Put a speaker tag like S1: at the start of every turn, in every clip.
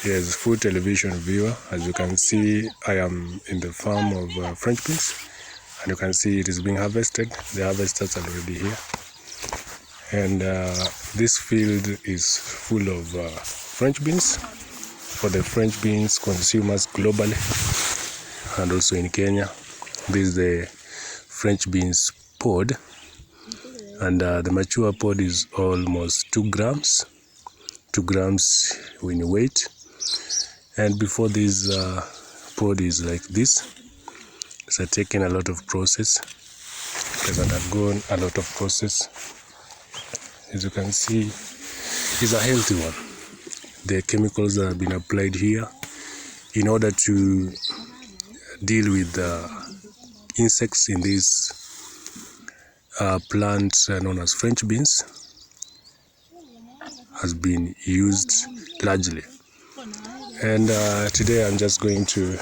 S1: Yes, food television viewer. As you can see, I am in the farm of Frenchbeans, and you can see it is being harvested. The harvesters are already here, and this field is full of French beans for the French beans consumers globally and also in Kenya. This is the French beans pod, and the mature pod is almost 2 grams in weight. And before this pod is like this, it's taken a lot of process. It has undergone a lot of process. As you can see, it's a healthy one. The chemicals that have been applied here in order to deal with the insects in these plants known as French beans has been used largely. And today I'm just going to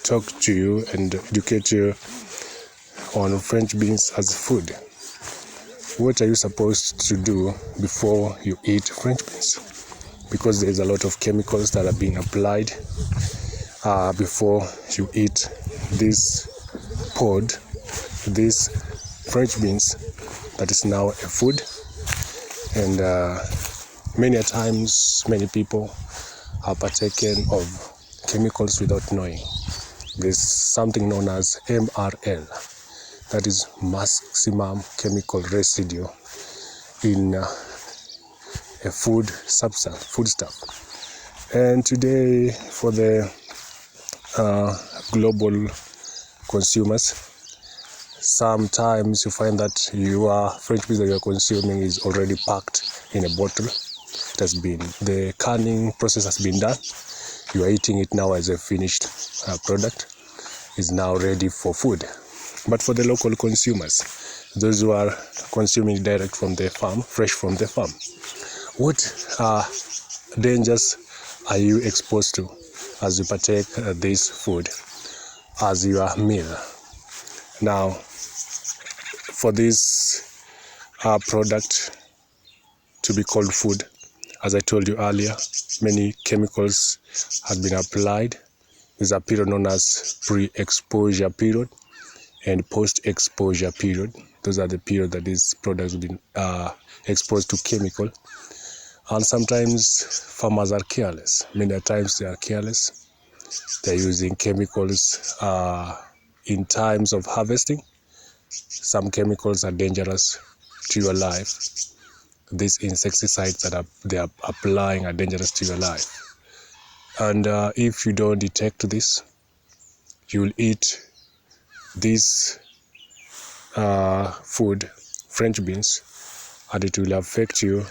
S1: talk to you and educate you on French beans as food. What are you supposed to do before you eat French beans? Because there's a lot of chemicals that are being applied before you eat this pod, this French beans that is now a food. And many a times, many people have partaken of chemicals without knowing. There's something known as MRL, that is maximum chemical residue in a food substance, foodstuff. And today, for the global consumers, sometimes you find that your French beans that you are consuming is already packed in a bottle. The canning process has been done. You are eating it now as a finished product. Is now ready for food. But for the local consumers, those who are consuming direct from the farm, fresh from the farm, what dangers are you exposed to as you partake this food as your meal? Now, for this product to be called food, as I told you earlier, many chemicals have been applied. There's a period known as pre-exposure period and post-exposure period. Those are the period that these products have been exposed to chemical. And sometimes farmers are careless. Many times they are careless. They're using chemicals in times of harvesting. Some chemicals are dangerous to your life. These insecticides that they are applying are dangerous to your life. And if you don't detect this, you will eat this food, French beans, and it will affect you.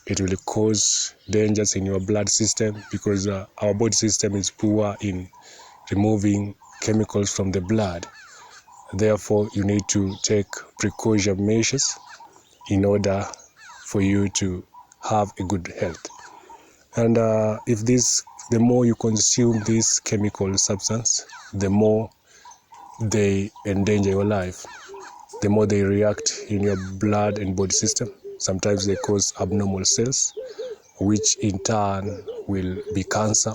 S1: It will cause dangers in your blood system because our body system is poor in removing chemicals from the blood. Therefore, you need to take precaution measures in order for you to have a good health. And the more you consume this chemical substance, the more they endanger your life, the more they react in your blood and body system. Sometimes they cause abnormal cells, which in turn will be cancer,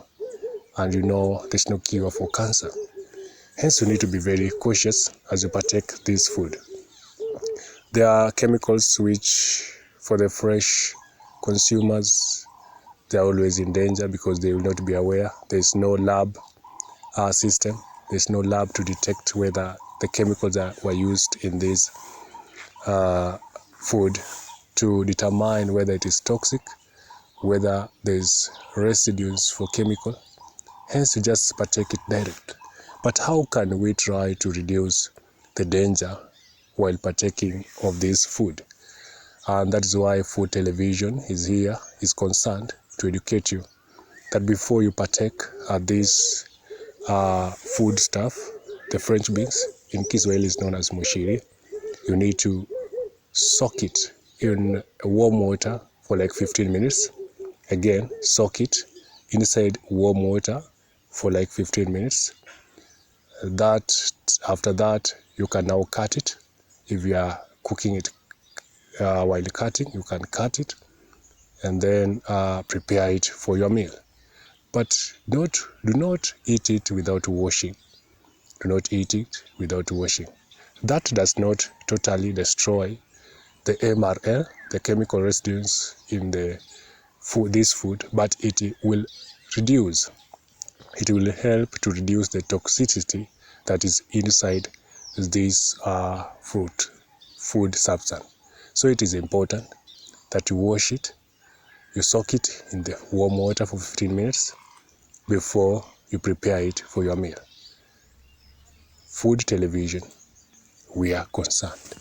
S1: and you know there's no cure for cancer. Hence, you need to be very cautious as you partake this food. There are chemicals which, for the fresh consumers, they are always in danger because they will not be aware. There's no lab system. There's no lab to detect whether the chemicals that were used in this food to determine whether it is toxic, whether there's residues for chemical. Hence, you just partake it direct. But how can we try to reduce the danger while partaking of this food? And that is why food television is concerned to educate you that before you partake this food stuff, the French beans, in Kiswahili is known as mushiri, you need to soak it in warm water for like 15 minutes. Again, soak it inside warm water for like 15 minutes. After that, you can now cut it. If you are cooking it while cutting, you can cut it and then prepare it for your meal. But do not eat it without washing. Do not eat it without washing. That does not totally destroy the MRL, the chemical residues in the food, this food, but it will reduce. It will help to reduce the toxicity that is inside this food substance. So it is important that you wash it, you soak it in the warm water for 15 minutes before you prepare it for your meal. Food television, we are concerned.